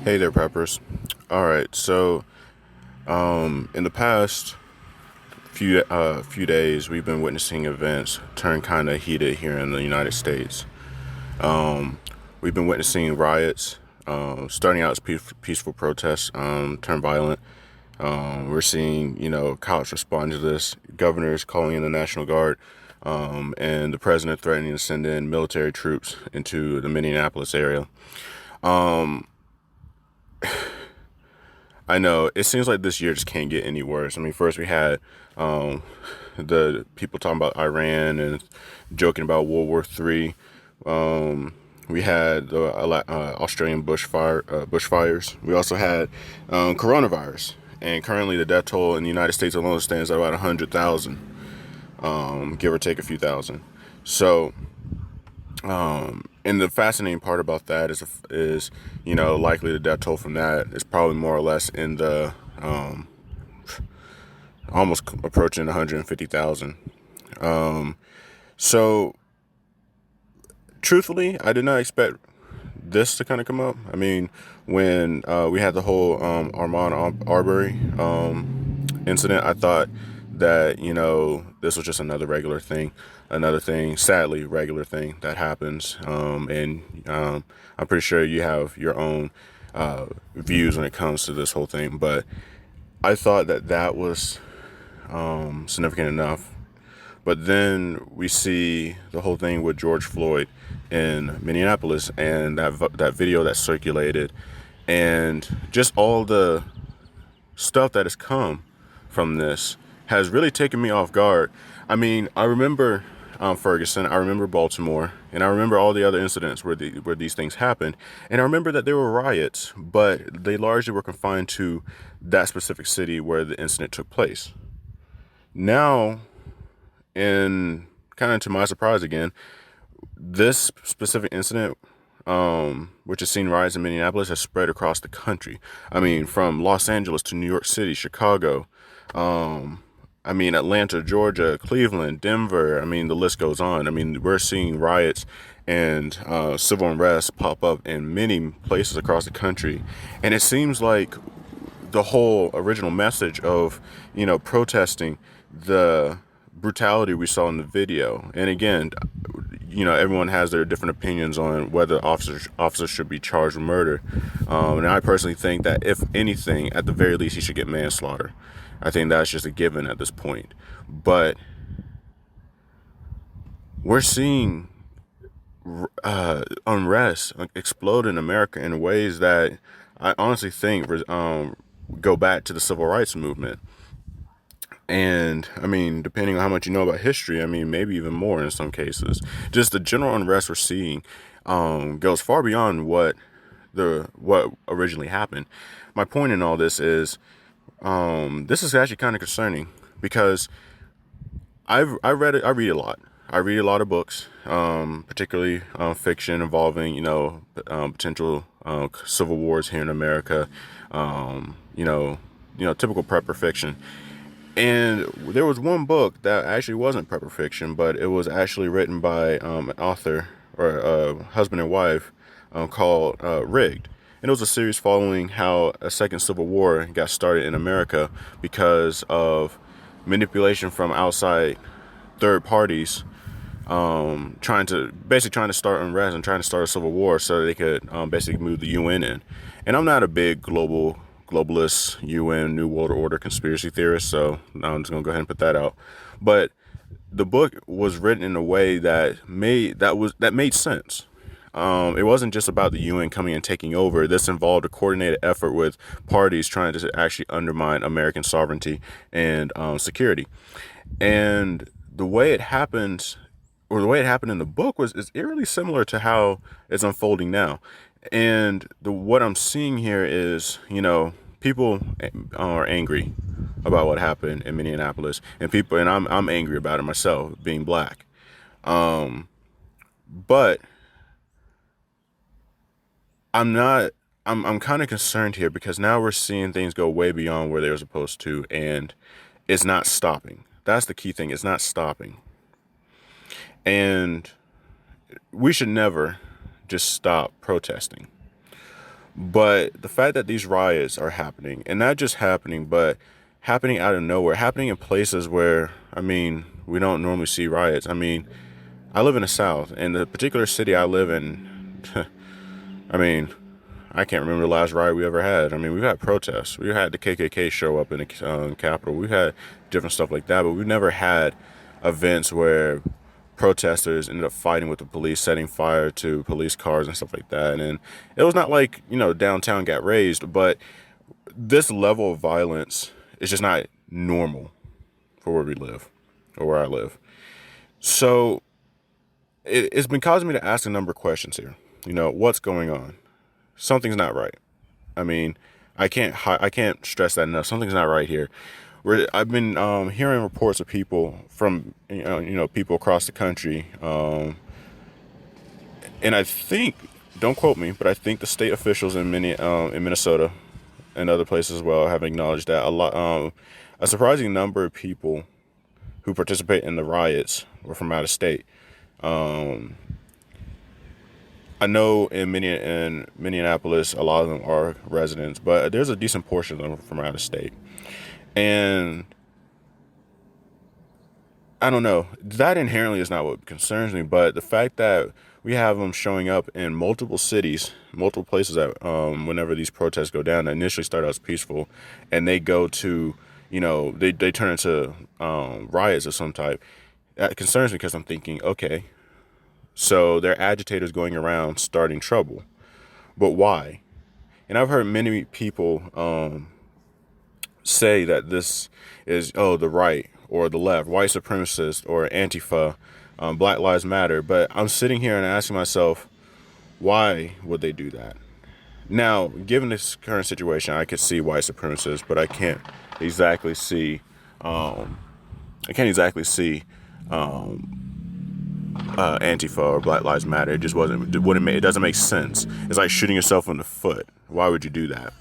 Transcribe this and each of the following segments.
Hey there, preppers. All right, so in the past few days, we've been witnessing events turn kind of heated here in the United States. We've been witnessing riots, starting out as peaceful protests, turn violent. We're seeing, cops respond to this, governors calling in the National Guard, and the president threatening to send in military troops into the Minneapolis area. I know it seems like this year just can't get any worse. I mean, first we had um, the people talking about Iran and joking about World War III. We had the Australian bushfires. We also had coronavirus, and currently the death toll in the United States alone stands at about 100,000, give or take a few thousand. So and the fascinating part about that is likely the death toll from that is probably more or less in the almost approaching 150,000. So truthfully, I did not expect this to kind of come up. I mean, when we had the whole Armand Arbery incident, I thought that this was just another thing, sadly regular thing that happens, and I'm pretty sure you have your own views when it comes to this whole thing, but I thought that that was significant enough. But then we see the whole thing with George Floyd in Minneapolis and that video that circulated, and just all the stuff that has come from this has really taken me off guard. I mean, I remember Ferguson, I remember Baltimore, and I remember all the other incidents where these things happened, and I remember that there were riots, but they largely were confined to that specific city where the incident took place. Now, and kind of to my surprise again, this specific incident, which has seen riots in Minneapolis, has spread across the country. I mean, from Los Angeles to New York City, Chicago, Atlanta, Georgia, Cleveland, Denver. I mean, the list goes on. I mean, we're seeing riots and civil unrest pop up in many places across the country. And it seems like the whole original message of, protesting the brutality we saw in the video. And again, everyone has their different opinions on whether officers should be charged with murder. And I personally think that if anything, at the very least, he should get manslaughter. I think that's just a given at this point. But we're seeing unrest explode in America in ways that I honestly think go back to the civil rights movement. And I mean, depending on how much you know about history, I mean, maybe even more in some cases. Just the general unrest we're seeing goes far beyond what originally happened. My point in all this is this is actually kind of concerning because I read a lot. I read a lot of books, particularly fiction involving potential civil wars here in America. Typical prepper fiction. And there was one book that actually wasn't prepper fiction, but it was actually written by an author or a husband and wife called Rigged. And it was a series following how a second civil war got started in America because of manipulation from outside third parties, trying to start unrest and trying to start a civil war so that they could basically move the UN in. And I'm not a big globalist UN New World Order conspiracy theorist, so I'm just gonna go ahead and put that out. But the book was written in a way that made sense. It wasn't just about the UN coming and taking over. This involved a coordinated effort with parties trying to actually undermine American sovereignty and security. And the way it happened, or the way it happened in the book, is eerily similar to how it's unfolding now. And what I'm seeing here is, people are angry about what happened in Minneapolis, and I'm angry about it myself, being black. But I'm not. I'm kind of concerned here because now we're seeing things go way beyond where they were supposed to, and it's not stopping. That's the key thing. It's not stopping, and we should never just stop protesting. But the fact that these riots are happening, and not just happening, but happening out of nowhere, happening in places where, I mean, we don't normally see riots. I mean, I live in the South, and the particular city I live in, I mean, I can't remember the last riot we ever had. I mean, we've had protests. We had the KKK show up in the Capitol. We've had different stuff like that, but we've never had events where protesters ended up fighting with the police, setting fire to police cars and stuff like that. And it was not like, downtown got razed, but this level of violence is just not normal for where we live or where I live. So it's been causing me to ask a number of questions here. What's going on? Something's not right. I mean, I can't stress that enough. Something's not right here. I've been hearing reports of people from people across the country, and I think, don't quote me, but I think the state officials in Minnesota and other places as well have acknowledged that a surprising number of people who participate in the riots were from out of state. I know in Minneapolis, a lot of them are residents, but there's a decent portion of them from out of state. And I don't know, that inherently is not what concerns me, but the fact that we have them showing up in multiple cities, multiple places that whenever these protests go down, that initially start out as peaceful, and they go to, they turn into riots of some type. That concerns me because I'm thinking, okay, so they're agitators going around starting trouble, but why? And I've heard many people say that this is, the right or the left, white supremacist or Antifa, Black Lives Matter. But I'm sitting here and asking myself, why would they do that? Now, given this current situation, I could see white supremacists, but I can't exactly see. Antifa or Black Lives Matter. It just it doesn't make sense. It's like shooting yourself in the foot. Why would you do that?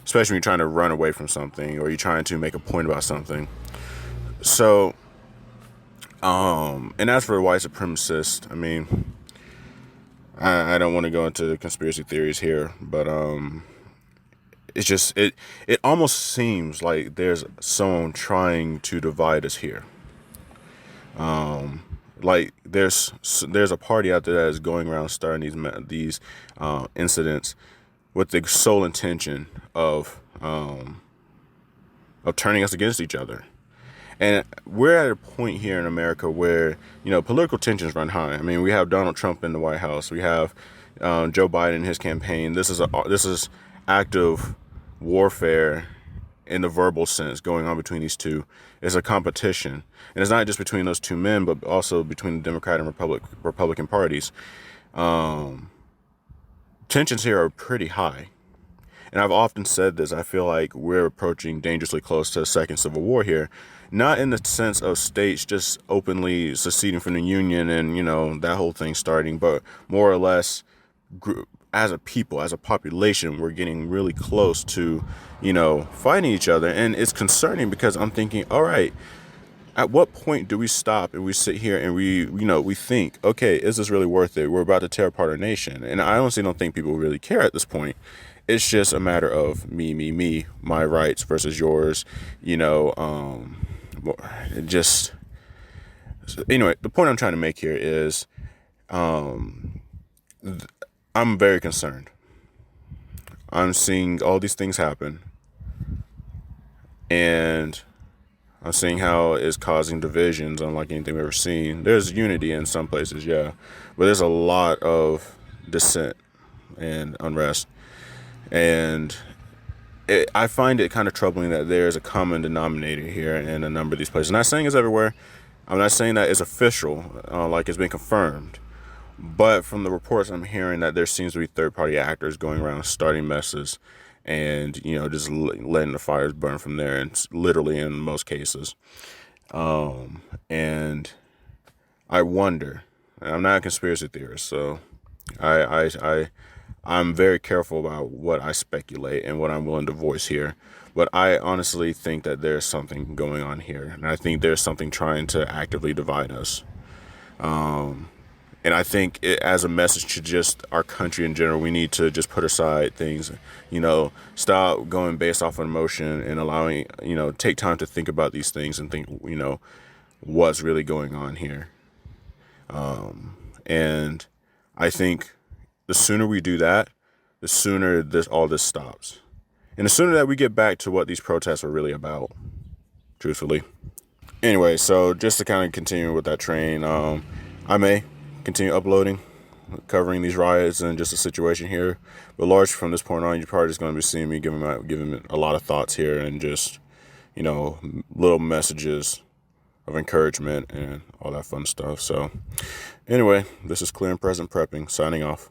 Especially when you're trying to run away from something or you're trying to make a point about something. So, and as for white supremacists, I mean, I don't want to go into conspiracy theories here, but it's just, it almost seems like there's someone trying to divide us here. Like there's a party out there that is going around starting these incidents with the sole intention of turning us against each other. And we're at a point here in America where, political tensions run high. I mean, we have Donald Trump in the White House. We have Joe Biden in his campaign. This is active warfare in the verbal sense going on between these two. It's a competition. And it's not just between those two men, but also between the Democrat and Republican parties. Tensions here are pretty high. And I've often said this, I feel like we're approaching dangerously close to a second civil war here. Not in the sense of states just openly seceding from the Union and, that whole thing starting, but more or less as a people, as a population, we're getting really close to, fighting each other. And it's concerning because I'm thinking, all right, at what point do we stop and we sit here and we think, okay, is this really worth it? We're about to tear apart our nation. And I honestly don't think people really care at this point. It's just a matter of me, my rights versus yours, just, anyway, the point I'm trying to make here is, I'm very concerned. I'm seeing all these things happen, and I'm seeing how it's causing divisions unlike anything we've ever seen. There's unity in some places, yeah, but there's a lot of dissent and unrest. And I find it kind of troubling that there's a common denominator here in a number of these places. I'm not saying it's everywhere. I'm not saying that it's official, like it's been confirmed. But from the reports I'm hearing that there seems to be third-party actors going around starting messes and, just letting the fires burn from there, and literally in most cases. And I wonder, I'm not a conspiracy theorist, so I'm very careful about what I speculate and what I'm willing to voice here. But I honestly think that there's something going on here. And I think there's something trying to actively divide us. And I think as a message to just our country in general, we need to just put aside things, stop going based off of emotion and allowing, take time to think about these things and think, what's really going on here. And I think the sooner we do that, the sooner all this stops. And the sooner that we get back to what these protests are really about, truthfully. Anyway, so just to kind of continue with that train, I may continue uploading, covering these riots and just the situation here. But large from this point on, you're probably just going to be seeing me giving a lot of thoughts here and just, little messages of encouragement and all that fun stuff. So anyway, this is Clear and Present Prepping, signing off.